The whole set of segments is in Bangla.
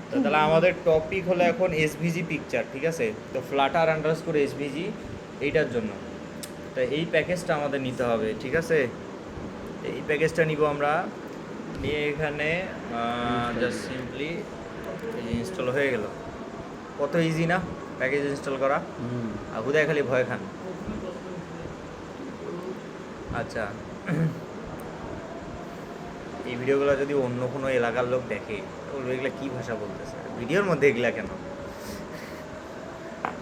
তো তাহলে আমাদের টপিক হলো এখন এসভিজি পিকচার, ঠিক আছে? তো ফ্লাটার আন্ডারস্কোর এসভিজি এইটার জন্য তো এই প্যাকেজটা আমাদের নিতে হবে, ঠিক আছে? এই প্যাকেজটা নিব আমরা, নিয়ে এখানে জাস্ট সিম্পলি ইনস্টল হয়ে গেল। কত ইজি না প্যাকেজ ইনস্টল করা, আর হুদায় খালি ভয় খান। আচ্ছা, এই ভিডিওগুলো যদি অন্য কোনো এলাকার লোক দেখে বলবে এগুলা কী ভাষা বলতেছে, ভিডিওর মধ্যে এগুলা কেন?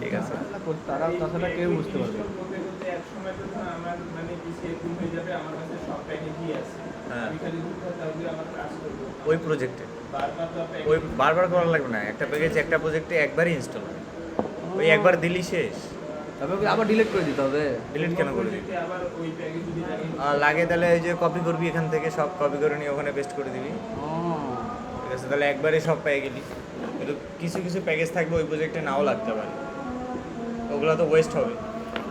ঠিক আছে, তারা তাছাড়া কেউ বুঝতে পারবে না। হ্যাঁ, ওই প্রজেক্টে ওই বারবার করা লাগবে না, একটা প্যাকেজ একটা প্রজেক্টে একবারই ইনস্টল হয়, ওই একবার দিলি শেষ। তারপরে আবার ডিলিট করে দিতে হবে। ডিলিট কেন করবি? লাগে তাহলে এই যে কপি করবি, এখান থেকে সব কপি করে নিয়ে ওখানে পেস্ট করে দিবি, ঠিক আছে? তাহলে একবারে সব পেয়ে গেলি। কিন্তু কিছু কিছু প্যাকেজ থাকবে ওই প্রজেক্টে নাও লাগতে পারে, ওগুলো তো ওয়েস্ট হবে।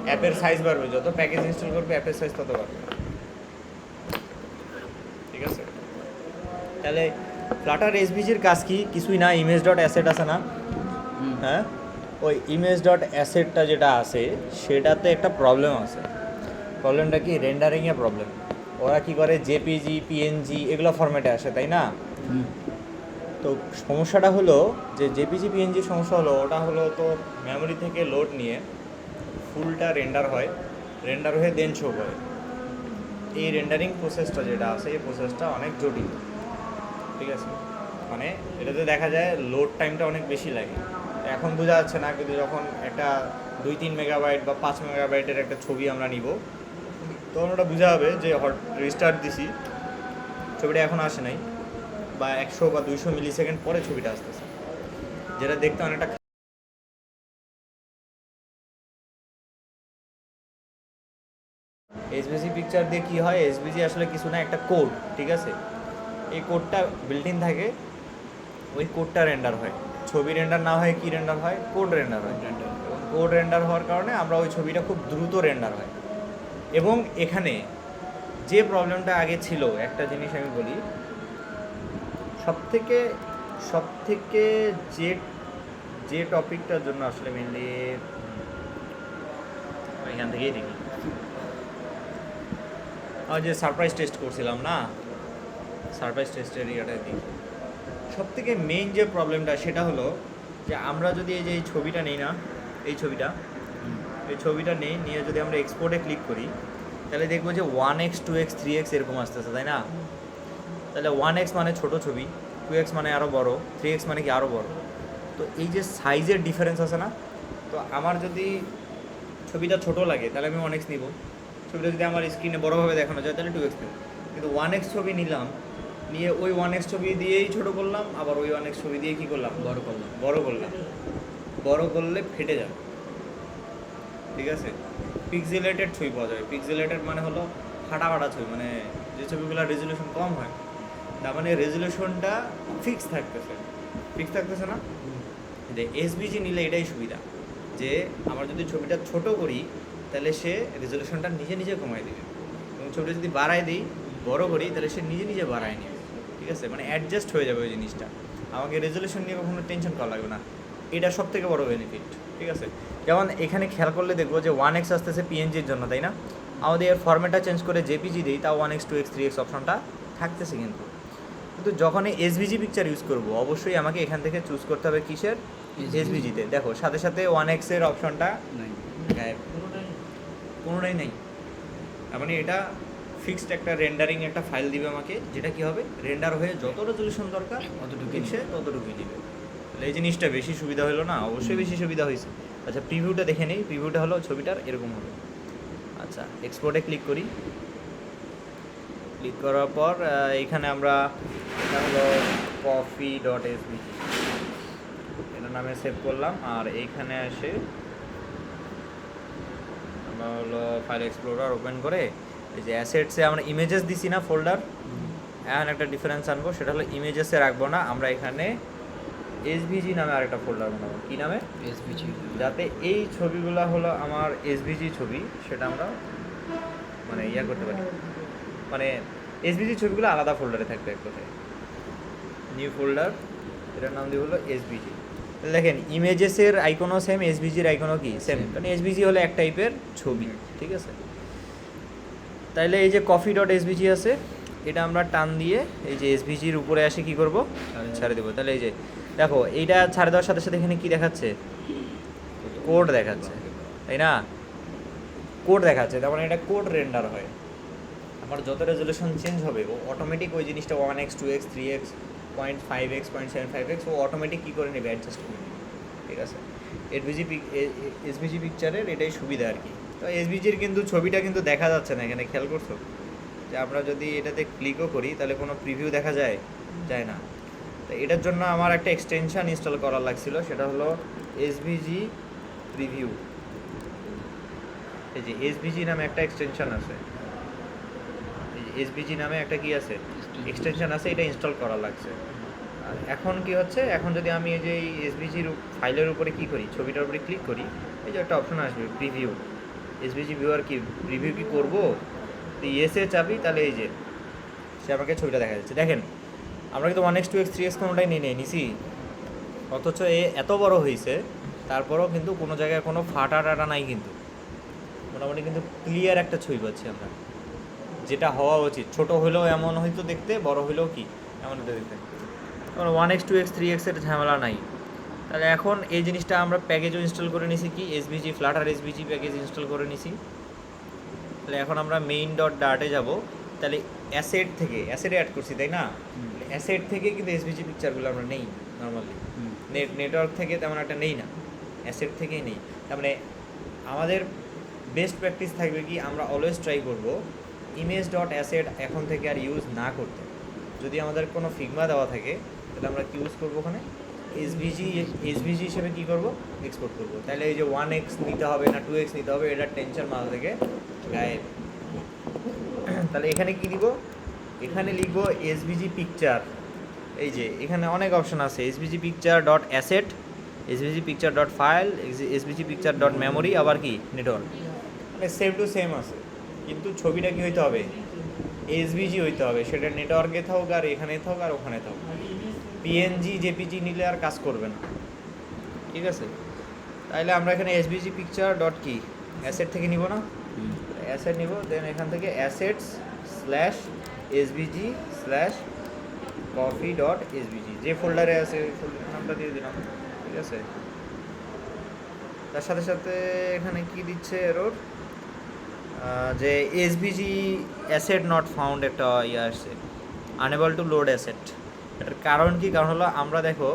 অ্যাপের সাইজ বাড়বে, যত প্যাকেজ ইনস্টল করবে অ্যাপের সাইজ তত বাড়বে, ঠিক আছে? তাহলে ফ্লাটার এসভিজির কাজ কি? কিছুই না, ইমেজ ডট অ্যাসেট আছে না? হ্যাঁ, ওই ইমেজ ডট অ্যাসেটটা যেটা আছে সেটাতে একটা প্রবলেম আছে। প্রবলেমটা কি? রেন্ডারিংয়ে প্রবলেম। ওরা কি করে, জেপিজি পিএনজি এগুলো ফরম্যাটে আসে, তাই না? তো সমস্যাটা হলো যে জেপিজি পিএনজি সমস্যা হলো, ওটা হলো তো মেমোরি থেকে লোড নিয়ে ফুলটা রেন্ডার হয়, রেন্ডার হয়ে দেন শো করে। এই রেন্ডারিং প্রসেসটা যেটা আছে এই প্রসেসটা অনেক জটিল, ঠিক আছে? মানে এটাতে দেখা যায় লোড টাইমটা অনেক বেশি লাগে। এখন বোঝা যাচ্ছে না, কিন্তু যখন একটা 2-3 মেগাবাইট বা 5 মেগাবাইটের একটা ছবি আমরা নিব, তখন ওটা বোঝা হবে যে হট রিস্টার্ট দিছি, ছবিটা এখন আসে নাই, বা 100 বা 200 মিলি সেকেন্ড পরে ছবিটা আসতেছে, যেটা দেখতে অনেকটা। এসবিজি পিকচার দিয়ে কী হয়, এসবিজি আসলে কিছু না, একটা কোড, ঠিক আছে? এই কোডটা বিল্ট ইন থাকে, ওই কোডটা রেন্ডার হয়। ছবি রেন্ডার না হয় কি রেন্ডার হয়? কোড রেন্ডার হয়। এবং কোড রেন্ডার হওয়ার কারণে আমরা ওই ছবিটা খুব দ্রুত রেন্ডার হয়। এবং এখানে যে প্রবলেমটা আগে ছিল, একটা জিনিস আমি বলি, সবথেকে সবথেকে যে যে টপিকটার জন্য আসলে মেনলি এখান থেকেই দেখি, যে সারপ্রাইজ টেস্ট করছিলাম না, সারপ্রাইজ টেস্টের ইয়েটা দিই। সব থেকে মেইন যে প্রবলেমটা সেটা হলো যে আমরা যদি এই যে এই ছবিটা নেই না, এই ছবিটা নিয়ে যদি আমরা এক্সপোর্টে ক্লিক করি, তাহলে দেখবো যে 1x 2x 3x এরকম আসতেছে, তাই না? তাহলে 1x মানে ছোটো ছবি, 2x মানে আরও বড়, 3x মানে কি আরও বড়। তো এই যে সাইজের ডিফারেন্স আছে না, তো আমার যদি ছবিটা ছোট লাগে তাহলে আমি 1x নিব, ছবিটা যদি আমার স্ক্রিনে বড়োভাবে দেখানো যায় তাহলে 2x নেব। কিন্তু 1x ছবি নিলাম, নিয়ে ওই 1x ছবি দিয়েই ছোট করলাম, আবার ওই 1x ছবি দিয়ে কী করলাম? বড় করলাম। বড় করলে ফেটে যাবে, ঠিক আছে? পিক্সেলেটেড ছবি পাওয়া যাবে। পিক্সেলেটেড মানে হলো ফাটা ফাটা ছবি, মানে যে ছবিগুলোর রেজলিউশন কম হয়, তার মানে রেজলিউশনটা ফিক্স থাকতেছে না। যে এসবিজি নিলে এটাই সুবিধা, যে আমরা যদি ছবিটা ছোট করি তাহলে সে রেজলিউশনটা নিজে নিজে কমাই দেবে, এবং ছবিটা যদি বাড়ায় দিই, বড় করি, তাহলে সে নিজে নিজে বাড়ায় নেবে, ঠিক আছে? মানে অ্যাডজাস্ট হয়ে যাবে ওই জিনিসটা, আমাকে রেজলিউশন নিয়ে কখনো টেনশন করা লাগবে না। এটা সব থেকে বড় বেনিফিট, ঠিক আছে? যেমন এখানে খেয়াল করলে দেখবো যে 1x আসতেছে পিএনজির জন্য, তাই না? আমাদের এর ফরম্যাটটা চেঞ্জ করে জেপিজি দিই, তাও 1x 2x 3x অপশনটা থাকতেছে। কিন্তু যখন এসভিজি পিকচার ইউজ করব, অবশ্যই আমাকে এখান থেকে চুজ করতে হবে কিসের? এসভিজিতে। দেখো সাথে সাথে 1x এর অপশনটা গায়েব, কোনোটাই নেই। তার মানে এটা ফিক্সড একটা রেন্ডারিং একটা ফাইল দিবে আমাকে, যেটা কি হবে, রেন্ডার হয়ে যত রেজলিউশন দরকার ততটুকুই সে ততটুকুই দিবে। তাহলে এই জিনিসটা বেশি সুবিধা হলো না? অবশ্যই বেশি সুবিধা হয়েছে। আচ্ছা, প্রিভিউটা দেখে নেই। প্রিভিউটা হলো ছবিটার এরকম হবে। আচ্ছা, এক্সপোর্টে ক্লিক করি। ক্লিক করার পর এইখানে আমরা, এটা হলো coffee.svg, এটার নামে সেভ করলাম। আর এইখানে এসে আমরা হলো ফাইল এক্সপ্লোরার ওপেন করে এই যে অ্যাসেটসে আমরা ইমেজেস দিছি না ফোল্ডার, এখন একটা ডিফারেন্স আনবো, সেটা হলো ইমেজেসে রাখবো না, আমরা এখানে এসভিজি নামে আরেকটা ফোল্ডার বানাবো। কী নামে? এসভিজি, যাতে এই ছবিগুলো হলো আমার এসভিজি ছবি, সেটা আমরা মানে করতে পারি, মানে এসভিজি ছবিগুলো আলাদা ফোল্ডারে থাকবে এক কথায়। নিউ ফোল্ডার, এটার নাম দিয়ে হলো এসবিজি। দেখেন ইমেজেসের আইকনও সেম, এসবিজির আইকনও কি সেম, কারণ এসবিজি হলো এক টাইপের ছবি, ঠিক আছে। তাইলে এই যে কফি ডট এসবিজি আছে, এটা আমরা টান দিয়ে এই যে এসবিজির উপরে আসে কি করব, ছাড়ে দেবো। তাহলে এই যে দেখো এইটা ছাড়ে দেওয়ার সাথে সাথে এখানে কি দেখাচ্ছে, কোড দেখাচ্ছে, তাই না? কোড দেখাচ্ছে, তার মানে এটা কোড রেন্ডার হয়। আমার যত রেজলিউশন চেঞ্জ হবে ও অটোমেটিক ওই জিনিসটা 1x 2x 3x 0.5x 0.75x ও অটোমেটিক কী করে নেবে, অ্যাডজাস্ট করে নেবে, ঠিক আছে। এসবিজি পিকচারের এটাই সুবিধা আর কি। তো এসবিজির কিন্তু ছবিটা কিন্তু দেখা যাচ্ছে না এখানে, খেয়াল করছো যে আমরা যদি এটাতে ক্লিকও করি তাহলে কোনো প্রিভিউ দেখা যায়, যায় না। তো এটার জন্য আমার একটা এক্সটেনশন ইনস্টল করার লাগছিল, সেটা হলো এসবিজি প্রিভিউ। এই যে এসবিজি নামে একটা এক্সটেনশন আছে, এসবিজি নামে একটা কি আছে, এক্সটেনশন আছে, এটা ইনস্টল করা লাগছে। আর এখন কি হচ্ছে, এখন যদি আমি এই যে এই এসবিজির ফাইলের উপরে কি করি, ছবিটার উপরে ক্লিক করি, এই যে একটা অপশন আসবে প্রিভিউ, এসবিজি ভিউয়ার কি প্রিভিউ কি করবো, তো ইয়েসে চাবি, তাহলে এই যে সে আমাকে ছবিটা দেখা যাচ্ছে। দেখেন আমরা কিন্তু 1x 2x 3x কোনোটাই নিছি, অথচ এ এত বড় হয়েছে তারপরেও কিন্তু কোনো জায়গায় কোনো ফাটা টাটা নাই, কিন্তু মোটামুটি কিন্তু ক্লিয়ার একটা ছবি পাচ্ছি আমরা, যেটা হওয়া উচিত। ছোট হলেও এমন হয়তো দেখতে, বড় হলেও কি এমন হতে দেখতে, কারণ 1x 2x 3x এর ঝামেলা নাই। তাহলে এখন এই জিনিসটা আমরা প্যাকেজও ইনস্টল করে নিছি, কি SBG Flutter SBG package install করে নিছি। তাহলে এখন আমরা মেইন ডট ডার্টে যাব, তাহলে অ্যাসেট থেকে অ্যাসেটে অ্যাড করছি, তাই না? অ্যাসেট থেকে কিন্তু এসবিজি পিকচারগুলো আমরা নেই নর্মালি, নেটওয়ার্ক থেকে তেমন একটা নেই না, অ্যাসেট থেকেই নেই। তার মানে আমাদের বেস্ট প্র্যাকটিস থাকবে কি, আমরা অলওয়েজ ট্রাই করব ইমেজ ডট অ্যাসেট এখন থেকে আর ইউজ না করতে। যদি আমাদের কোনো ফিগমা দেওয়া থাকে তাহলে আমরা কি ইউজ করবো, ওখানে এসভিজি হিসেবে কী করবো, এক্সপোর্ট করবো। তাহলে এই যে 1x নিতে হবে না 2x নিতে হবে, এটার টেনশন মাথা থেকে গায়েব। তাহলে এখানে কি দিব, এখানে লিখবো এসভিজি পিকচার। এই যে এখানে অনেক অপশন আছে, SVG picture dot asset, SVG picture dot file, SVG picture dot memory, আবার কি নেটওয়ার্ক, মানে সেম টু সেম আছে, কিন্তু ছবিটা কি হইতে হবে, এসভিজি হইতে হবে, সেটা নেটওয়ার্কে থাকুক আর এখানে থাকুক আর ওখানে থাকুক। পিএনজি জেপিজি নিলে আর কাজ করবে না, ঠিক আছে। তাহলে আমরা এখানে এসভিজি পিকচার ডট কি অ্যাসেট থেকে নিব না, অ্যাসেট নিব, দেন এখান থেকে assets slash SVG slash coffee dot SVG, যে ফোল্ডারে আছে ওই ফোল্ডারের নামটা দিয়ে দিলাম, ঠিক আছে। তার সাথে সাথে এখানে কি দিচ্ছে এরর, যে এসভিজি অ্যাসেট নট ফাউন্ড একটা ইয়ে আসছে, আনএবল টু লোড অ্যাসেট। এটার কারণ কি, কারণ হলো আমরা দেখো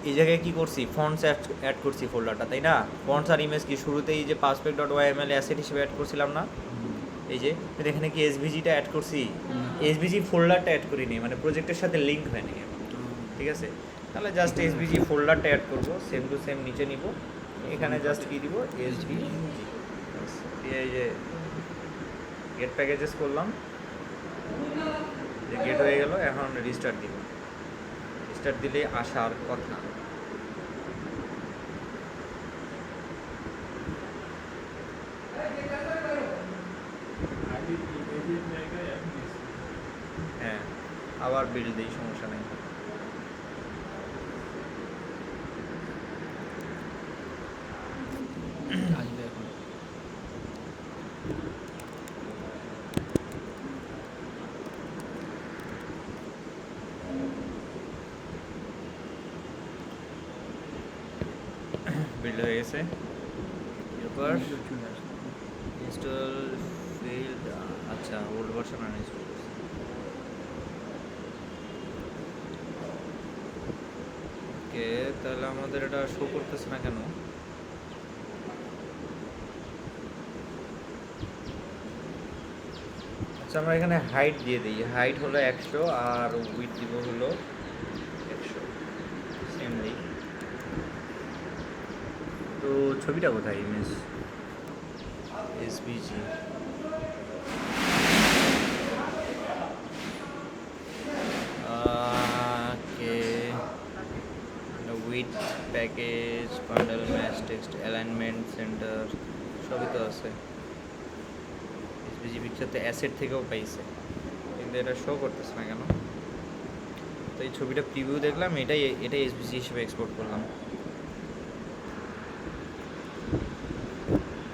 এই জায়গায় কী করছি, ফন্টস অ্যাড করছি ফোল্ডারটা, তাই না? ফন্টস আর ইমেজ কি শুরুতেই যে পাসপেক ডট ওয়াইএমএল অ্যাসেট হিসেবে অ্যাড করছিলাম না, এই যে এখানে কি এসভিজিটা অ্যাড করছি, এসভিজি ফোল্ডারটা অ্যাড করিনি, মানে প্রজেক্টের সাথে লিঙ্ক হয়নি, ঠিক আছে। তাহলে জাস্ট এসভিজি ফোল্ডারটা অ্যাড করবো, সেম টু সেম নিচে নিব, এখানে জাস্ট কী দিব, এসভিজি, এই যে গেট প্যাকেজেস করলাম, যে গেট হয়ে গেল, এখন রিস্টার্ট দিব, রিস্টার্ট দিলে আসার কথা। হ্যাঁ আবার বিল দিই, সমস্যা নেই। আসবে এখন। বিল্ড হয়ে গেছে, এরপর ইনস্টল ফেইল্ড, আচ্ছা ওল্ড ভার্সন আনইনস্টল করছি। ওকে, তাহলে আমাদের এটা শো করতেছে না কেন? আচ্ছা আমরা এখানে হাইট দিয়ে দিই, হাইট হলো 100 আর উইথ দিব হলো 100, সেম দিই। তো ছবিটা কোথায়, image SVG, K with package bundle match text alignment centre সবই তো আছে। এসভিজি পিকচার তো অ্যাসেট থেকেও পাইছে, কিন্তু এটা শো করতেছে না কেন? এই ছবিটা প্রিভিউ দেখলাম, এটাই এসবিসি হিসেবে এক্সপোর্ট করলাম।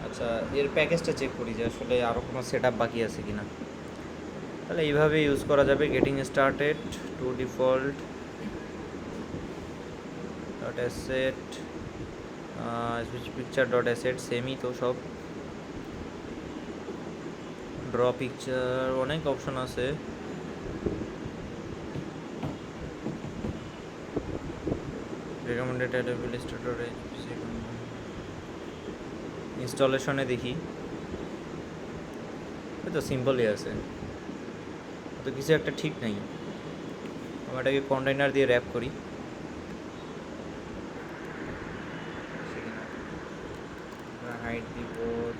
আচ্ছা, এর প্যাকেজটা চেক করি যে আসলে আরও কোনো সেট আপ বাকি আছে কিনা। তাহলে এইভাবে ইউজ করা যাবে। Getting started to default dot asset picture dot asset, সেমই তো সব। ড্র পিকচার, অনেক অপশন আছে। রেকমেন্ডেড অ্যাডেবল স্টার্টার ইনস্টলেশনে দেখি, তো সিম্পলই আছে, তো কিছু একটা ঠিক নাই। আমরা এটাকে কন্টেইনার দিয়ে র্যাপ করি। হাইট দিব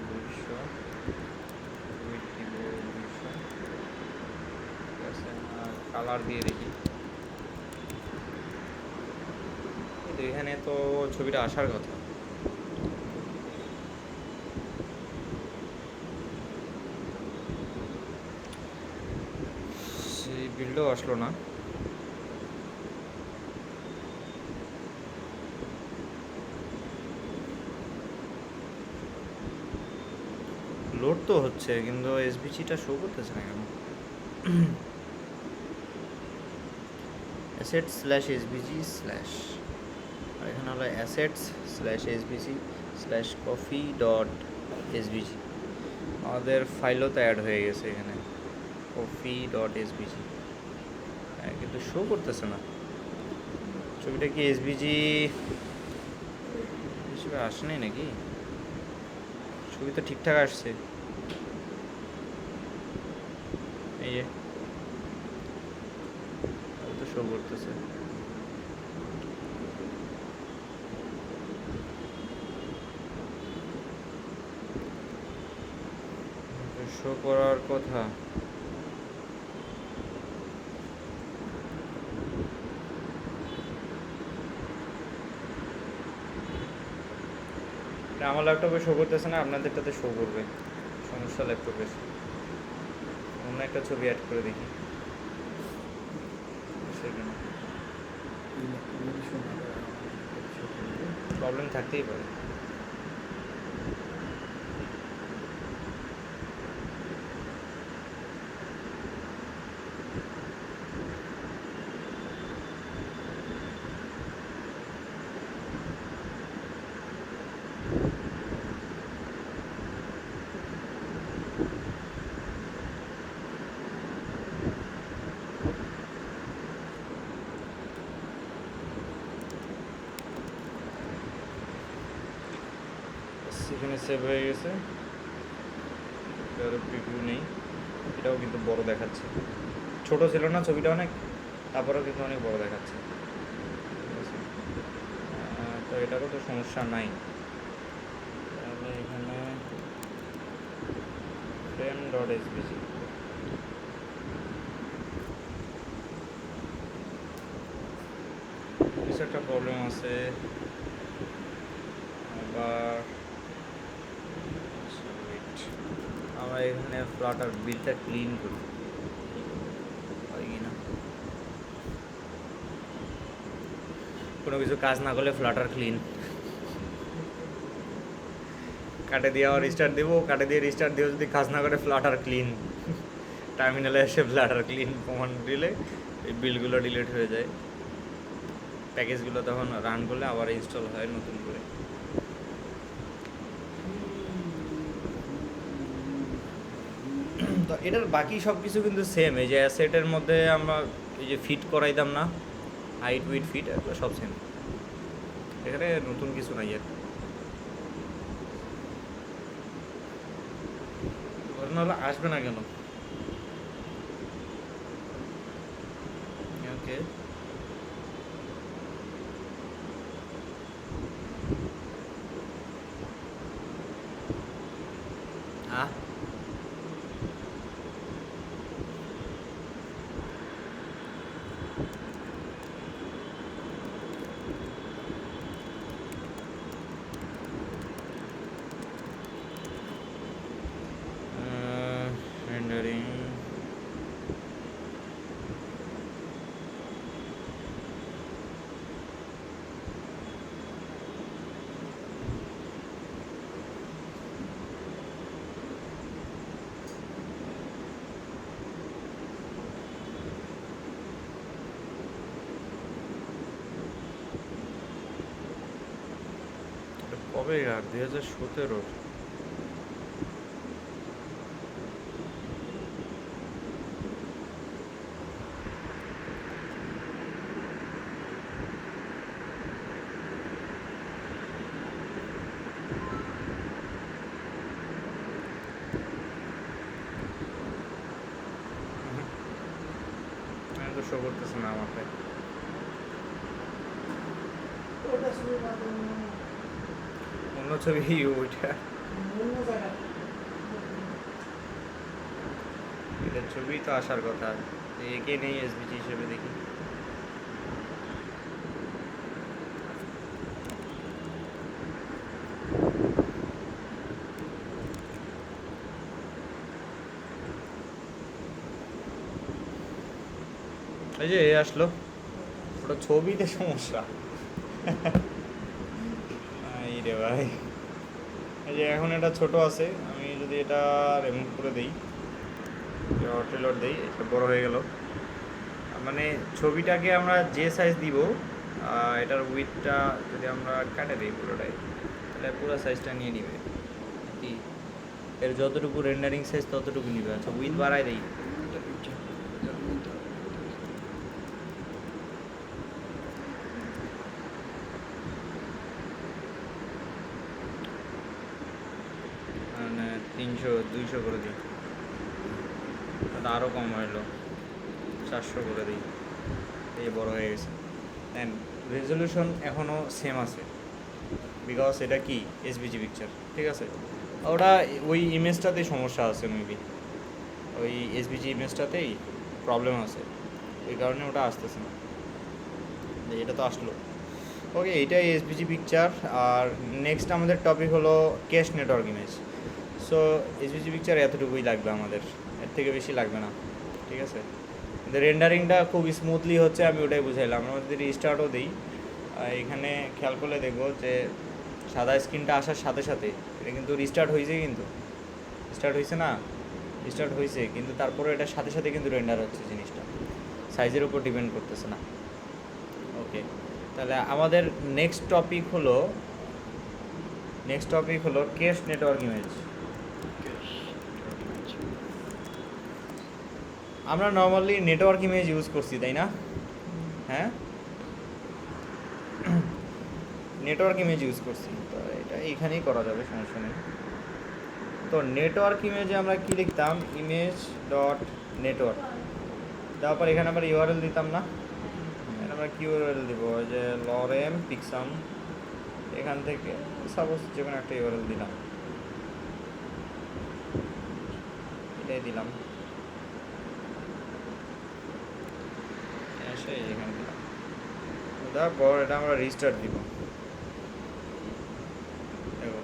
200, উইথ দিব 200, ঠিক আছে। আর কালার দিয়ে দেখি। কিন্তু এখানে তো ছবিটা আসার কথা। সেই বিল্ডও আসলো না। লোড তো হচ্ছে কিন্তু এসবিসিটা শো করতেছে না কেন? অ্যাসেটস স্ল্যাশ এসবিজি স্ল্যাশ, আর এখানে হলো assets slash SBG slash coffee dot SBG. আমাদের ফাইলও তো অ্যাড হয়ে গেছে এখানে, কফি ডট এসবিজি, কিন্তু শো করতেছে না। ছবিটা কি এসবিজি হিসেবে আসেনি নাকি? ছবি তো ঠিকঠাক আসছে, এই যে তো শো করতেছে। শো করার কথা। আমার ল্যাপটপে শো করতেছে না, আপনাদেরটাতে শো করবে। সমস্যা ল্যাপটপের। অন্য একটা ছবি অ্যাড করে দেখি সেখানে প্রবলেম থাকতেই পারে। এখানে সেভ হয়ে গেছে, এটার প্রিভিউ নেই। এটাও কিন্তু বড় দেখাচ্ছে, ছোট ছিল না ছবিটা অনেক, তারপরেও কিন্তু অনেক বড় দেখাচ্ছে, ঠিক আছে। তো এটারও তো সমস্যা নাই। তাহলে এখানে ফ্রেম ডট এসবিজি, কিছু একটা প্রবলেম আছে। আবার আমরা এখানে ফ্লাটার বিলটা ক্লিন করি, হয় কি না? কোনো কিছু কাজ না করলে ফ্লাটার ক্লিন, কাটে দিয়ে আবার রিস্টার্ট দেবো, কাটে দিয়ে রিস্টার্ট দিয়েও যদি কাজ না করে ফ্লাটার ক্লিন। টার্মিনালে এসে ফ্লাটার ক্লিন কমান্ড দিলে এই বিলগুলো ডিলিট হয়ে যায়, প্যাকেজগুলো তখন রান করলে আবার ইনস্টল হয় নতুন করে। তো এটার বাকি সব কিছু কিন্তু সেম। এই যে অ্যাসেটের মধ্যে আমরা এই যে ফিট করাইতাম না, হাইট উইথ ফিট, এগুলো সব সেম, এখানে নতুন কিছু নাই আর। নাহলে আসবে না কেন? ওকে, আহ rendering কবে আর 2017। আমি তো শো করতেছে না আমাকে। অন্য ছবি ওইটা, এটার ছবি তো আসার কথা। একে নেই এসবিজি হিসেবে দেখি। এই যে এ আসলো, ওটা ছবিতে সমস্যা। এই রে ভাই, এই যে এখন এটা ছোট আছে, আমি যদি এটা রিমুভ করে দিই, টেলর দিই, এটা বড় হয়ে গেল। মানে ছবিটাকে আমরা যে সাইজ দিব, এটার উইথটা যদি আমরা কাটে দিই পুরোটাই, তাহলে পুরো সাইজটা নিয়ে নিবে কি, এর যতটুকু রেন্ডারিং সাইজ ততটুকু নিবে। আচ্ছা উইথ বাড়াই দিই, মানে 200 করে দিই, তাহলে আরও কম হইলো, 400 করে দিই। এই বড় হয়ে গেছে। অ্যান্ড রেজলিউশন এখনও সেম আছে, বিকজ এটা কি এসবিজি পিকচার, ঠিক আছে। ওটা ওই ইমেজটাতেই সমস্যা আছে মেবি, ওই এসবিজি ইমেজটাতেই প্রবলেম আছে, এই কারণে ওটা আসতেছে না। এটা তো আসলো, ওকে, এইটাই এসবিজি পিকচার। আর নেক্সট আমাদের টপিক হলো cash network image. So SBG picture এতটুকুই লাগবে আমাদের, এর থেকে বেশি লাগবে না, ঠিক আছে। রেন্ডারিংটা খুব স্মুথলি হচ্ছে, আমি ওটাই বুঝাইলাম। আমরা যদি রিস্টার্টও দিই, এখানে খেয়াল করলে দেখবো যে সাদা স্ক্রিনটা আসার সাথে সাথে এটা কিন্তু রিস্টার্ট হয়েছে, কিন্তু রিস্টার্ট হয়েছে না, রিস্টার্ট হয়েছে, কিন্তু তারপরে এটার সাথে সাথে কিন্তু রেন্ডার হচ্ছে, জিনিসটা সাইজের উপর ডিপেন্ড করতেছে না। ওকে, তাহলে আমাদের নেক্সট টপিক হলো ক্যাশ নেটওয়ার্ক ইমেজ। আমরা নর্মালি নেটওয়ার্ক ইমেজ ইউজ করছি, তাই না? হ্যাঁ, নেটওয়ার্ক ইমেজ ইউজ করছি, তো এটা এখানেই করা যাবে, সমস্যা নেই। তো নেটওয়ার্ক ইমেজে আমরা কি লিখতাম, ইমেজ ডট নেটওয়ার্ক, তারপর এখানে আমরা ইউআরএল দিতাম না, এখানে আমরা কি ইউআরএল দিব, যে লরেম পিক্সাম, এখান থেকে সাপোজ যে কোনো একটা ইউআরএল দিলাম, এটাই দিলাম, এসে এখানে দিলাম, তারপর এটা আমরা রিস্টার্ট দিব। দেখো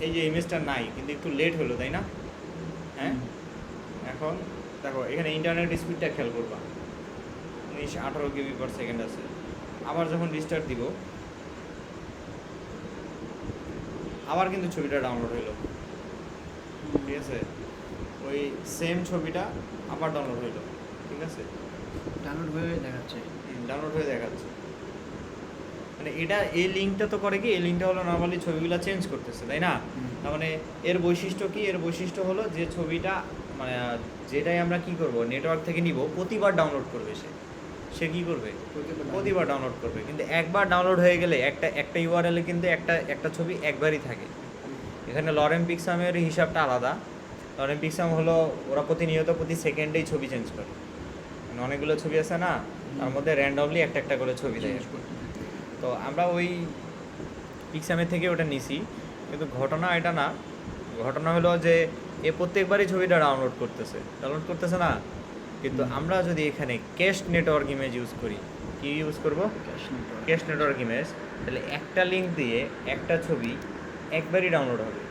এই যে ইমেজটা নাই, কিন্তু একটু লেট হলো, তাই না? হ্যাঁ, এখন দেখো এখানে ইন্টারনেট স্পিডটা খেয়াল করবা, 18 KB/s আছে। আবার যখন রিস্টার্ট দিব, আবার কিন্তু ছবিটা ডাউনলোড হইলো, ঠিক আছে, ওই সেম ছবিটা আবার ডাউনলোড হইলো, ঠিক আছে, ডাউনলোড হয়ে দেখাচ্ছে। ডাউনলোড হয়ে দেখাচ্ছে। মানে এটা এই লিঙ্কটা তো করে কি, এই লিঙ্কটা হলো নর্মালি ছবিগুলো চেঞ্জ করতেছে, তাই না? তার মানে এর বৈশিষ্ট্য কি, এর বৈশিষ্ট্য হলো যে ছবিটা মানে যেটাই আমরা কি করব নেটওয়ার্ক থেকে নিব, প্রতিবার ডাউনলোড করবে সে কি করবে, প্রতিবার ডাউনলোড করবে। কিন্তু একবার ডাউনলোড হয়ে গেলে একটা ইউআরএলে কিন্তু একটা ছবি একবারই থাকে। এখানে লরেম পিক্সামের হিসাবটা আলাদা। লরেম পিক্সাম হলো ওরা প্রতিনিয়ত প্রতি সেকেন্ডেই ছবি চেঞ্জ করে, মানে অনেকগুলো ছবি আছে না, তার মধ্যে র্যান্ডমলি একটা করে ছবি দেয়। তো আমরা ওই পিক্সামের থেকে ওটা নিছি, কিন্তু ঘটনা এটা না। ঘটনা হলো যে এ প্রত্যেকবারই ছবিটা ডাউনলোড করতেছে না। কিন্তু আমরা যদি এখানে ক্যাশ নেটওয়ার্ক ইমেজ ইউজ করি, কি ইউজ করব, ক্যাশ নেটওয়ার্ক ইমেজ, তাহলে একটা লিঙ্ক দিয়ে একটা ছবি একবারই ডাউনলোড হবে,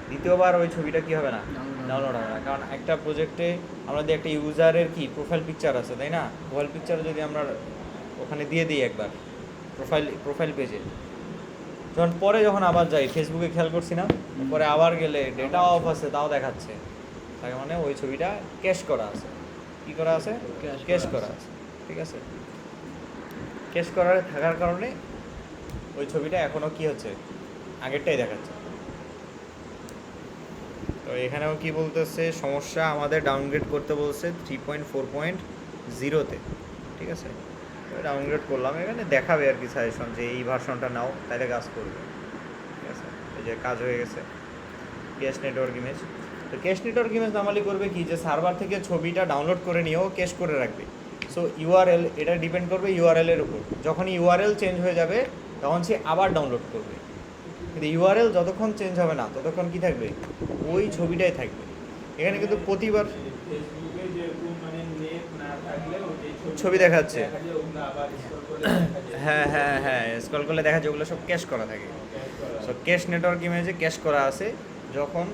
দ্বিতীয়বার ওই ছবিটা কি হবে না, ডাউনলোড হবে না। কারণ একটা প্রজেক্টে আমরা যদি একটা ইউজারের কি প্রোফাইল পিকচার আছে, তাই না, প্রোফাইল পিকচার যদি আমরা ওখানে দিয়ে দিই একবার প্রোফাইল পেজে, যখন আবার যাই ফেসবুকে, খেয়াল করছি না, পরে আবার গেলে ডেটা অফ আছে তাও দেখাচ্ছে, তার মানে ওই ছবিটা ক্যাশ করা আছে। কি করা আছে, ক্যাশ করা আছে, ঠিক আছে। ক্যাশ করার থাকার কারণে ওই ছবিটা এখনও কি হচ্ছে, আগেরটাই দেখাচ্ছে। তো এখানেও কি বলতেছে, সমস্যা আমাদের ডাউনগ্রেড করতে বলছে 3.4.0-তে, ঠিক আছে। ডাউনগ্রেড করলাম, এখানে দেখাবে আর কি সাজেশন যে এই ভার্সনটা নাও, তাহলে কাজ করবে, ঠিক আছে। এই যে কাজ হয়ে গেছে ক্যাশ নেটওয়ার্ক ইমেজ। তো ক্যাশ নেটওয়ার্ক ইমেজ নর্মালি করবে কি, যে সার্ভার থেকে ছবিটা ডাউনলোড করে নিয়েও ক্যাশ করে রাখবে। সো ইউআরএল, এটা ডিপেন্ড করবে ইউআরএলের উপর। যখনই ইউআরএল চেঞ্জ হয়ে যাবে তখন সে আবার ডাউনলোড করবে, কিন্তু ইউআরএল যতক্ষণ চেঞ্জ হবে না ততক্ষণ কি থাকবে, ওই ছবিটাই থাকবে। এখানে কিন্তু প্রতিবার ফেসবুকে যেরকম মানে নেট না থাকলে ওই যে ছবি দেখাচ্ছে। দেখা যায় ওগুলো আবার স্ক্রল করে দেখা যায়। হ্যাঁ হ্যাঁ হ্যাঁ, স্ক্রল করলে দেখা যায় ওগুলো সব ক্যাশ করা থাকে। সো ক্যাশ নেটওয়ার্ক ইমেজে ক্যাশ করা আছে। যখন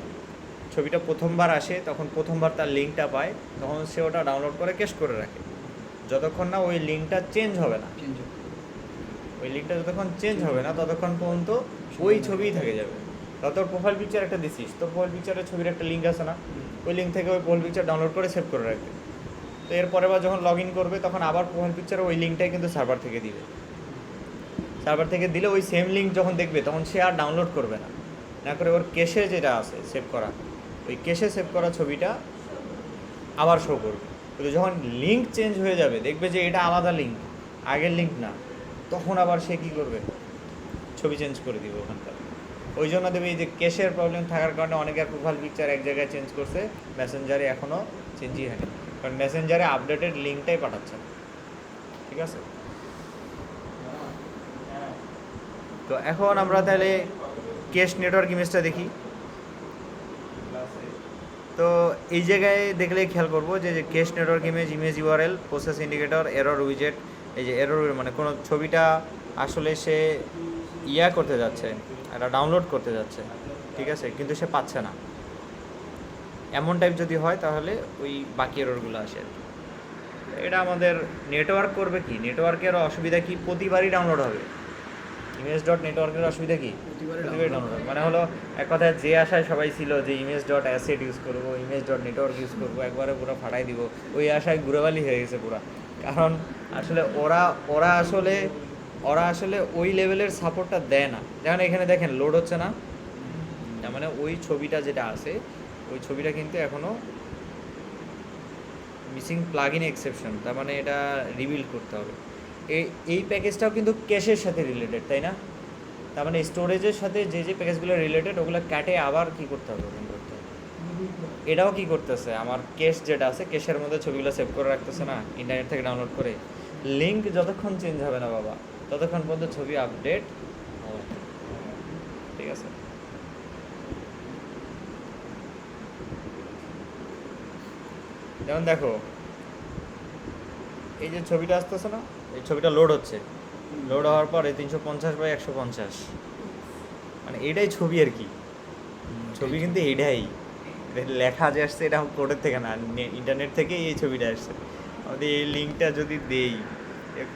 ছবিটা প্রথমবার আসে তখন প্রথমবার তার লিঙ্কটা পায়, তখন সে ওটা ডাউনলোড করে ক্যাশ করে রাখে, যতক্ষণ না ওই লিঙ্কটা চেঞ্জ হবে না। চেঞ্জ ওই লিঙ্কটা যতক্ষণ চেঞ্জ হবে না ততক্ষণ পর্যন্ত ওই ছবিই থেকে যাবে। তোর প্রোফাইল পিকচার একটা দিছিস, তো প্রোফাইল পিকচারের ছবির একটা লিঙ্ক আছে না, ওই লিঙ্ক থেকে ওই প্রোফাইল পিকচার ডাউনলোড করে সেভ করে রাখবে। তো এরপরে বা যখন লগ ইন করবে তখন আবার প্রোফাইল পিকচারে ওই লিঙ্কটাই কিন্তু সার্ভার থেকে দিবে। সার্ভার থেকে দিলে ওই সেম লিঙ্ক যখন দেখবে তখন সে আর ডাউনলোড করবে না, না করে ওর কেশে যেটা আছে সেভ করা, ওই কেশে সেভ করা ছবিটা আবার শো করবে। কিন্তু যখন লিঙ্ক চেঞ্জ হয়ে যাবে, দেখবে যে এটা আলাদা লিঙ্ক, আগের লিঙ্ক না, তখন আবার সে কী করবে, ছবি চেঞ্জ করে দিবে ওখানকার। ওই জন্য দেবে এই যে ক্যাশের প্রবলেম থাকার কারণে অনেকের প্রোফাইল পিকচার এক জায়গায় চেঞ্জ করছে, মেসেঞ্জারে এখনও চেঞ্জই হয়নি, কারণ মেসেঞ্জারে আপডেটেড লিঙ্কটাই পাঠাচ্ছে না, ঠিক আছে। তো এখন আমরা তাহলে ক্যাশ নেটওয়ার্ক ইমেজটা দেখি। তো এই জায়গায় দেখলে খেয়াল করবো যে cache network image, image URL, process indicator, error উইজেট। এই যে এরর মানে কোনো ছবিটা আসলে সে ইয়া করতে যাচ্ছে, এটা ডাউনলোড করতে যাচ্ছে, ঠিক আছে, কিন্তু সে পাচ্ছে না, এমন টাইপ যদি হয় তাহলে ওই বাকি এররগুলো আসে। এটা আমাদের নেটওয়ার্ক করবে কি, নেটওয়ার্কের অসুবিধা কি, প্রতিবারই ডাউনলোড হবে। ইমেজ ডট নেটওয়ার্কের অসুবিধা কি, প্রতিবারই ডাউনলোড হবে। মানে হলো এক কথায় যে আশায় সবাই ছিল যে ইমেজ ডট অ্যাসেট ইউজ করবো, ইমেজ ডট নেটওয়ার্ক ইউজ করবো, একবারে পুরো ফাটাই দিব, ওই আশায় ঘুরেবালি হয়ে গেছে পুরো। কারণ আসলে ওরা আসলে ওই লেভেলের সাপোর্টটা দেয় না। যেমন এখানে দেখেন লোড হচ্ছে না, তার মানে ওই ছবিটা যেটা আছে ওই ছবিটা কিন্তু এখনও মিসিং প্লাগ ইন এক্সেপশন, তার মানে এটা রিবিল্ড করতে হবে। এই প্যাকেজটাও কিন্তু ক্যাশের সাথে রিলেটেড, তাই না? তার মানে স্টোরেজের সাথে যে যে প্যাকেজগুলো রিলেটেড ওগুলো কাটে আবার কি করতে হবে, ওপেন করতে হবে। এটাও কি করতেছে, আমার ক্যাশ যেটা আছে ক্যাশের মধ্যে ছবিগুলো সেভ করে রাখতেছে না ইন্টারনেট থেকে ডাউনলোড করে। লিঙ্ক যতক্ষণ চেঞ্জ হবে না বাবা ততক্ষণ পর্যন্ত ছবি আপডেট হবে, ঠিক আছে। যেমন দেখো এই যে ছবিটা আসতেছে না, এই ছবিটা লোড হচ্ছে, লোড হওয়ার পরে 350/150, মানে এটাই ছবি আর কি, ছবি কিন্তু এটাই লেখা যে আসছে এটা কোডের থেকে না, ইন্টারনেট থেকেই এই ছবিটা আসছে। আমাদের এই লিঙ্কটা যদি দেই,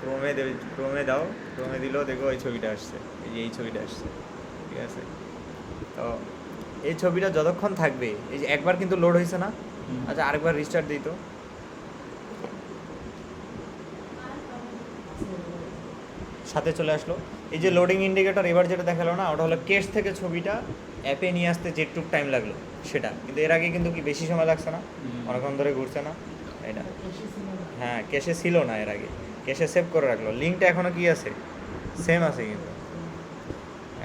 ক্রোমে দেবে, ক্রোমে দাও, ক্রোমে দিলেও দেখো এই ছবিটা আসছে, এই যে এই ছবিটা আসছে, ঠিক আছে। তো এই ছবিটা যতক্ষণ থাকবে, এই যে একবার কিন্তু লোড হয়েছে না, আচ্ছা আরেকবার রিস্টার্ট দিই তো, সাথে চলে আসলো। এই যে লোডিং ইন্ডিকেটর এবার যেটা দেখালো না, ওটা হলো ক্যাশ থেকে ছবিটা অ্যাপে নিয়ে আসতে যেটুক টাইম লাগলো সেটা, কিন্তু এর আগে কিন্তু কি বেশি সময় লাগছে না, অনেকক্ষণ ধরে ঘুরছে না এটা। হ্যাঁ, ক্যাশে ছিল না এর আগে, ক্যাশে সেভ করে রাখলো, লিঙ্কটা এখনও কি আছে, সেম আছে। কিন্তু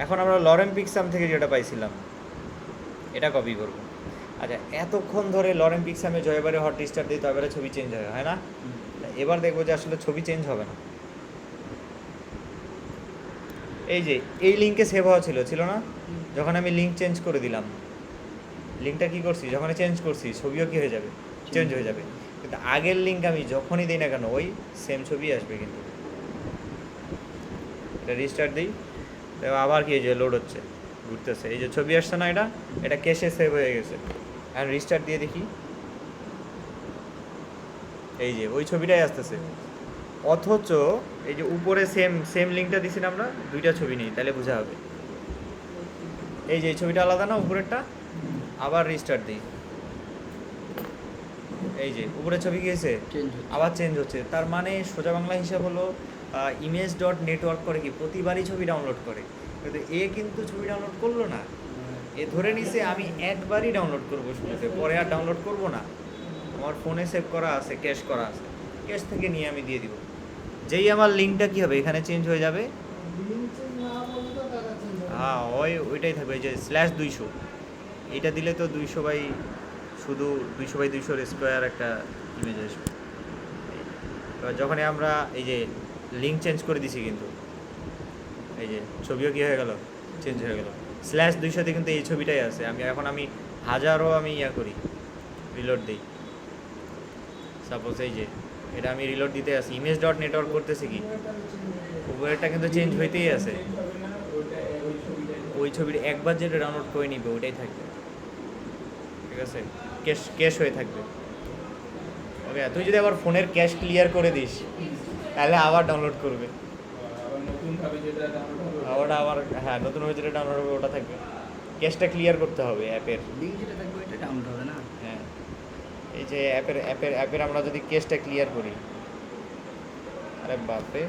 এখন আমরা লরেম পিক্সাম থেকে যেটা পাইছিলাম এটা কপি করবো। আচ্ছা, এতক্ষণ ধরে লরেম পিক্সামে জয়বারে হট রিস্টার্ট দিই, তবে ছবি চেঞ্জ হয় না। এবার দেখবো যে আসলে ছবি চেঞ্জ হবে না। এই যে এই লিঙ্কে সেভ হওয়া ছিল না, যখন আমি লিঙ্ক চেঞ্জ করে দিলাম, লিঙ্কটা কী করছি, যখন চেঞ্জ করছি ছবিও কী হয়ে যাবে, চেঞ্জ হয়ে যাবে। কিন্তু আগের লিঙ্ক আমি যখনই দিই না কেন ওই সেম ছবি আসবে। কিন্তু এটা রিস্টার্ট দিই, আবার কি এই যে লোড হচ্ছে, ঘুরতেছে, এই যে ছবি আসছে না, এটা ক্যাশে সেভ হয়ে গেছে। আর রিস্টার্ট দিয়ে দেখি, এই যে ওই ছবিটাই আসতেছে, অথচ এই যে উপরে সেম লিঙ্কটা দিছি না আমরা, দুইটা ছবি নেই, তাহলে বোঝা হবে। এই যে এই ছবিটা আলাদা না উপরেরটা, আবার রিস্টার্ট দিই, এই যে উপরের ছবি কি হয়েছে, আবার চেঞ্জ হচ্ছে। তার মানে সোজা বাংলা হিসাব হলো ইমেজ ডট নেটওয়ার্ক করে কি প্রতিবারই ছবি ডাউনলোড করে, কিন্তু এ কিন্তু ছবি ডাউনলোড করলো না, এ ধরে নিছে আমি একবারই ডাউনলোড করবো শুরুতে, পরে আর ডাউনলোড করব না, আমার ফোনে সেভ করা আছে, ক্যাশ করা আছে, ক্যাশ থেকে নিয়ে আমি দিয়ে দিব। যেই আমার লিঙ্কটা কী হবে এখানে চেঞ্জ হয়ে যাবে, হ্যাঁ ওইটাই থাকবে, এই যে /200 এইটা দিলে তো 200 বাই শুধু 200 বাই 200 স্কোয়ার একটা ইমেজ আসবে। এবার যখনই আমরা এই যে লিঙ্ক চেঞ্জ করে দিছি কিন্তু এই যে ছবিও কী হয়ে গেল, চেঞ্জ হয়ে গেল। /200-তে কিন্তু এই ছবিটাই আছে, আমি হাজারও ইয়া করি, রিলোড দিই, সাপোজ এই যে এটা আমি রিলোড দিতে আসি, image.network করতেছি কি উপরেরটা কিন্তু চেঞ্জ হইতেই আছে, হবে না, ওটা ওই ছবিটাই ওই ছবিটা একবার যেটা ডাউনলোড করে নিবে ওইটাই থাকবে, ঠিক আছে, ক্যাশ হয়ে থাকবে। ওকে, তুই যদি আবার ফোনের ক্যাশ ক্লিয়ার করে দিস তাহলে আবার ডাউনলোড করবে, আবার নতুনভাবে যেটা ডাউনলোড হবে আবার হ্যাঁ নতুনভাবে যেটা ডাউনলোড হবে ওটা থাকবে, ক্যাশটা ক্লিয়ার করতে হবে অ্যাপের। লিঙ্ক যেটা থাকবে ওইটা ডাউনলোড হবে না। হ্যাঁ, এই যে অ্যাপের আমরা যদি কেসটা ক্লিয়ার করি, আরে বাপরে,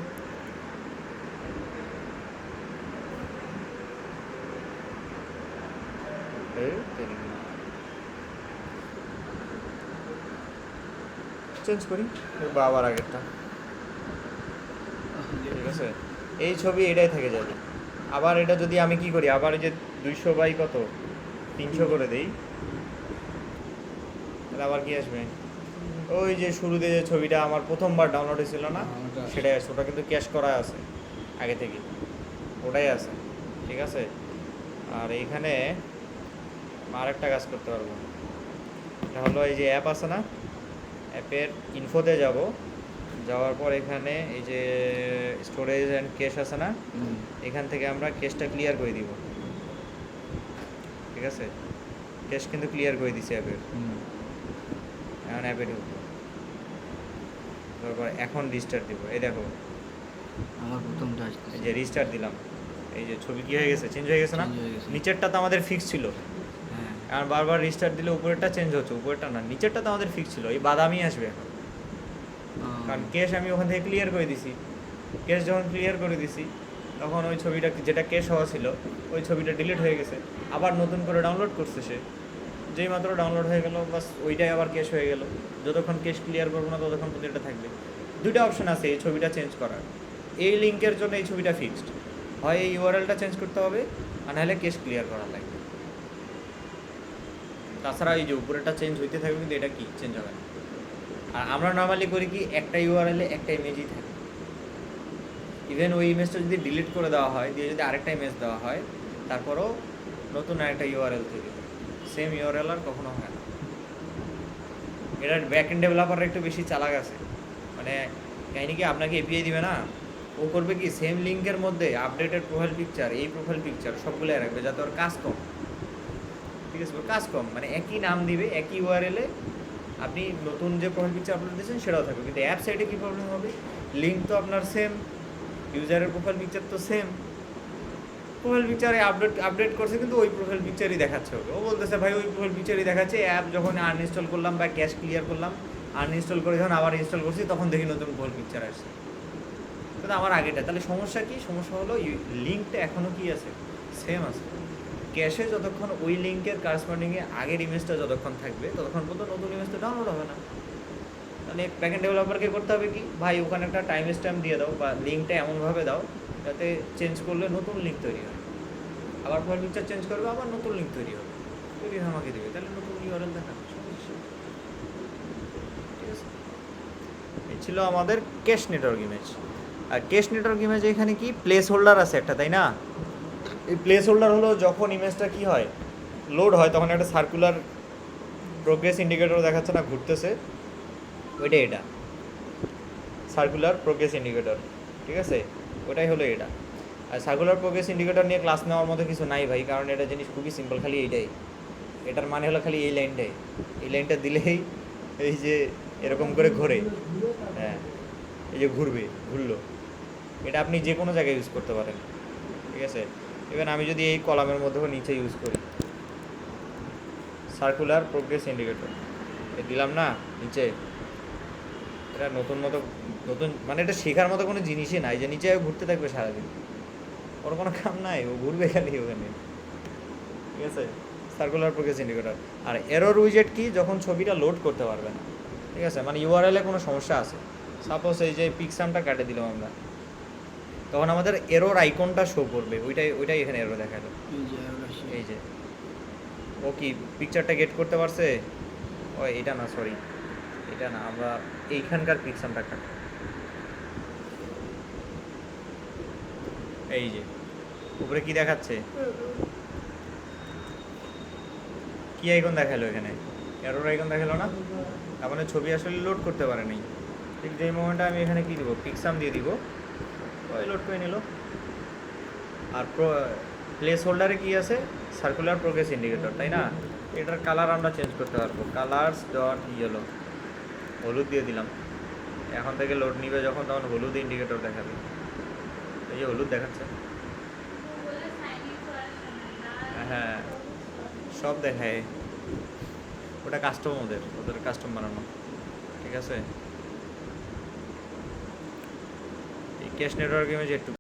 চেঞ্জ করি বা আবার আগেরটা, ঠিক আছে, এই ছবি এটাই থেকে যাবে। আবার এটা যদি আমি কি করি, আবার এই যে 200 বাই কত 300 করে দেই, তাহলে আবার কি আসবে, ওই যে শুরুতে যে ছবিটা আমার প্রথমবার ডাউনলোড হয়েছিল না, সেটাই আছে, ওটা কিন্তু ক্যাশ করা আছে আগে থেকে, ওটাই আছে, ঠিক আছে। আর এইখানে আরেকটা কাজ করতে পারবো, এটা হলো এই যে অ্যাপ আছে না, অ্যাপের ইনফোতে যাব, যাওয়ার পর এখানে এই যে স্টোরেজ অ্যান্ড ক্যাশ আছে না, এখান থেকে আমরা ক্যাশটা ক্লিয়ার করে দিব, ঠিক আছে, ক্যাশ কিন্তু ক্লিয়ার করে দিছি অ্যাপের। এখন অ্যাপে ঢুকবো, তারপর এখন রিস্টার্ট দিব, এই দেখো আমার প্রথমটা আসছে, এই যে রিস্টার্ট দিলাম, এই যে ছবি কি হয়ে গেছে, চেঞ্জ হয়ে গেছে না, Change হয়ে গেছে। নিচেরটা তো আমাদের ফিক্স ছিল, হ্যাঁ আর বারবার রিস্টার্ট দিলে উপরেরটা চেঞ্জ হচ্ছে, উপরেরটা না, নিচেরটা তো আমাদের ফিক্স ছিল, এই বাদামি আসবে এখন, কারণ ক্যাশ আমি ওখান থেকে ক্লিয়ার করে দিছি। ক্যাশ যখন ক্লিয়ার করে দিছি তখন ওই ছবিটা যেটা ক্যাশ হওয়া ছিল ওই ছবিটা ডিলিট হয়ে গেছে, আবার নতুন করে ডাউনলোড করছে সে, যেই মাত্র ডাউনলোড হয়ে গেল বাস ওইটাই আবার ক্যাশ হয়ে গেল, যতক্ষণ ক্যাশ ক্লিয়ার করবো না ততক্ষণ পর্যন্ত এটা থাকবে। দুইটা অপশন আছে এই ছবিটা চেঞ্জ করার, এই লিঙ্কের জন্য এই ছবিটা ফিক্সড, হয় এই ইউআরএলটা চেঞ্জ করতে হবে আর নাহলে ক্যাশ ক্লিয়ার করা লাগবে, তাছাড়া এই যে উপরেটা চেঞ্জ হইতে থাকবে কিন্তু এটা কি চেঞ্জ হবে না। আর আমরা নর্মালি করি কি একটা ইউআরএলে একটা ইমেজই থাকে, ইভেন ওই ইমেজটা যদি ডিলিট করে দেওয়া হয়, দিয়ে যদি আরেকটা ইমেজ দেওয়া হয় তারপরও নতুন আরেকটা ইউআরএল থেকে সেম ইউআরএল আর কখনো হয় না। এটার ব্যাক এন্ড ডেভেলপার একটু বেশি চালাক আছে, মানে কাহিনি কি আপনাকে এপিআই দিবে না, ও করবে কি সেম লিঙ্কের মধ্যে আপডেটেড প্রোফাইল পিকচার, এই প্রোফাইল পিকচার সবগুলো রাখবে যাতে ওর কাজ কম, ঠিক আছে, ওর কাজ কম, মানে একই নাম দিবে একই ইউআরএলে, আপনি নতুন যে প্রোফাইল পিকচার আপলোড দিয়েছেন সেটাও থাকবে, কিন্তু অ্যাপ সাইডে কী প্রবলেম হবে, লিঙ্ক তো আপনার সেম, ইউজারের প্রোফাইল পিকচার তো সেম, প্রোফাইল পিকচারে আপডেট করছে কিন্তু ওই প্রোফাইল পিকচারই দেখাচ্ছে ওকে, ও বলতেছে ভাই ওই প্রোফাইল পিকচারই দেখাচ্ছে, অ্যাপ যখন আনইনস্টল করলাম বা ক্যাশ ক্লিয়ার করলাম, আনইনস্টল করে যখন আবার ইনস্টল করছি তখন দেখি নতুন প্রোফাইল পিকচার আসছে, কিন্তু আমার আগেটা, তাহলে সমস্যা কি, সমস্যা হলো লিঙ্কটা এখনও কি আছে, সেম আছে, ক্যাশে যতক্ষণ ওই লিঙ্কের কারেসপন্ডিংয়ে আগের ইমেজটা যতক্ষণ থাকবে ততক্ষণ পর্যন্ত নতুন ইমেজটা ডাউনলোড হবে না। তাহলে ব্যাকএন্ড ডেভেলপারকে করতে হবে কি, ভাই ওখানে একটা টাইম স্ট্যাম্প দিয়ে দাও বা লিঙ্কটা এমনভাবে দাও যাতে চেঞ্জ করলে নতুন লিঙ্ক তৈরি হয়, আবার প্রোফাইল পিকচার চেঞ্জ করবে আবার নতুন লিঙ্ক তৈরি হবে, তৈরি হয়ে আমাকে দেবে, তাহলে নতুন ইউআরএল দেখাবে, সমস্যা, ঠিক আছে। এই ছিল আমাদের ক্যাশ নেটওয়ার্ক ইমেজ। আর ক্যাশ নেটওয়ার্ক ইমেজ এখানে কি প্লেস হোল্ডার আছে একটা, তাই না, এই প্লেস হোল্ডার হলো যখন ইমেজটা কি হয় লোড হয় তখন একটা সার্কুলার প্রোগ্রেস ইন্ডিকেটর দেখাচ্ছে না ঘুরতেছে, ওইটাই এটা সার্কুলার প্রোগ্রেস ইন্ডিকেটর, ঠিক আছে, ওটাই হলো এটা। আর সার্কুলার প্রোগ্রেস ইন্ডিকেটর নিয়ে ক্লাস নেওয়ার মতো কিছু নাই ভাই, কারণ এটা জিনিস খুবই সিম্পল, খালি এইটাই, এটার মানে হলো খালি এই লাইনটাই, এই লাইনটা দিলেই এই যে এরকম করে ঘোরে, হ্যাঁ এই যে ঘুরলো, এটা আপনি যে কোনো জায়গায় ইউজ করতে পারেন, ঠিক আছে। ইভেন আমি যদি এই কলামের মধ্যেও নিচে ইউজ করি সার্কুলার প্রোগ্রেস ইন্ডিকেটর, দিলাম না নিচে, এটা নতুন মানে এটা শেখার মতো কোনো জিনিসই নাই, যে নিচে ঘুরতে থাকবে সারাদিন, ওর কোনো কাম নাই, ও ঘুরবে খালি ওখানে, ঠিক আছে। Circular progress indicator. আর এরর উইজেট কি, যখন ছবিটা লোড করতে পারবে না, ঠিক আছে, মানে ইউআরএল এ কোনো সমস্যা আছে, সাপোজ এই যে পিক্সামটা কাটে দিলাম আমরা, তখন আমাদের এরর আইকনটা শো করবে, ওইটাই এখানে এরর দেখালো। এই যে আর আসছে। এই যে ও কি পিকচারটা গেট করতে পারছে, ও এটা না, সরি এটা না, আমরা এইখানকার পিক্সামটা কাট, এই যে উপরে কি দেখাচ্ছে, কি আইকন দেখালো এখানে, এরর আইকন দেখালো না, তার মানে ছবি আসলে লোড করতে পারে নাই। ঠিক যেই মোমেন্টে আমি এখানে কি দিব, পিক্সাম দিয়ে দিব, ওই লোড করে নিল। আর প্লেস হোল্ডারে কি আছে, সার্কুলার প্রোগ্রেস ইন্ডিকেটর, তাই না। এটার কালার আমরা চেঞ্জ করতে পারবো, কালার্স ডট ইয়েলো, হলুদ দিয়ে দিলাম। এখন থেকে লোড নিবে যখন, তখন হলুদ ইন্ডিকেটর দেখাবে, এই যে হলুদ দেখাচ্ছে, হ্যাঁ সব দেখায়, ওটা কাস্টম, ওদের কাস্টম বানানো, ঠিক আছে। এই ক্যাশ নেটওয়ার্ক ইমেজ একটু